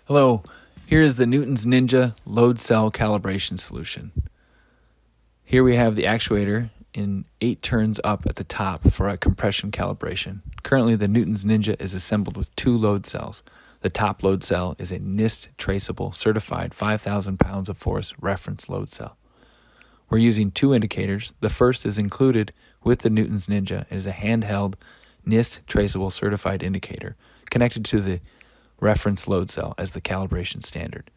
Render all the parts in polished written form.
Hello, here is the Newton's Ninja load cell calibration solution. Here we have the actuator in 8 turns up at the top for a compression calibration. Currently the Newton's Ninja is assembled with 2 load cells. The top load cell is a NIST traceable certified 5,000 pounds of force reference load cell. We're using 2 indicators. The first is included with the Newton's Ninja. It is a handheld NIST traceable certified indicator connected to the reference load cell as the calibration standard.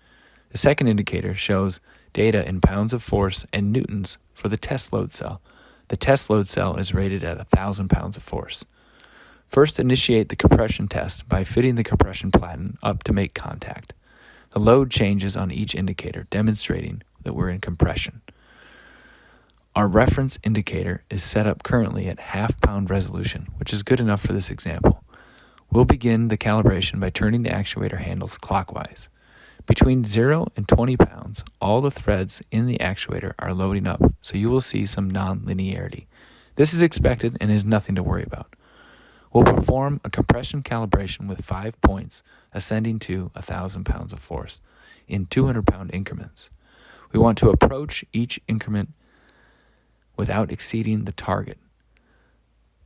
The second indicator shows data in pounds of force and newtons for the test load cell. The test load cell is rated at 1,000 pounds of force. First, initiate the compression test by fitting the compression platen up to make contact. The load changes on each indicator, demonstrating that we're in compression. Our reference indicator is set up currently at half-pound resolution, which is good enough for this example. We'll begin the calibration by turning the actuator handles clockwise. Between 0 and 20 pounds, all the threads in the actuator are loading up, so you will see some nonlinearity. This is expected and is nothing to worry about. We'll perform a compression calibration with 5 points ascending to 1,000 pounds of force in 200-pound increments. We want to approach each increment without exceeding the target.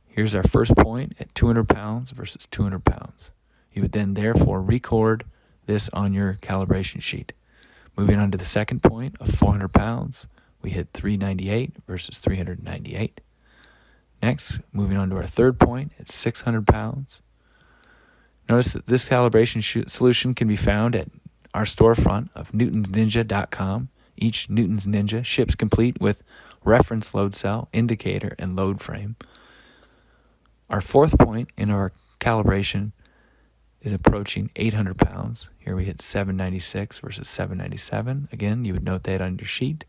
Here's our first point at 200 pounds versus 200 pounds. You would then therefore record this on your calibration sheet. Moving on to the second point of 400 pounds, we hit 398 versus 398. Next, moving on to our third point at 600 pounds. Notice that this calibration solution can be found at our storefront of newtonsninja.com. Each Newton's Ninja ships complete with reference load cell, indicator, and load frame. Our fourth point in our calibration is approaching 800 pounds. Here we hit 796 versus 797. Again, you would note that on your sheet.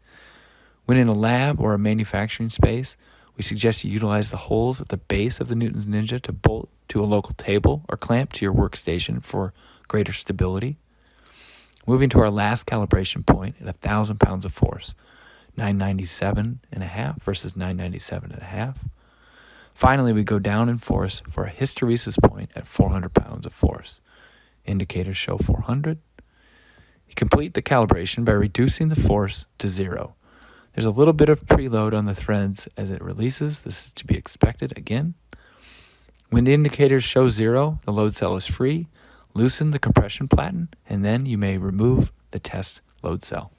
When in a lab or a manufacturing space, we suggest you utilize the holes at the base of the Newton's Ninja to bolt to a local table or clamp to your workstation for greater stability. Moving to our last calibration point at 1,000 pounds of force, 997.5 versus 997.5. Finally, we go down in force for a hysteresis point at 400 pounds of force. Indicators show 400. You complete the calibration by reducing the force to 0. There's a little bit of preload on the threads as it releases. This is to be expected again. When the indicators show 0, the load cell is free. Loosen the compression platen, and then you may remove the test load cell.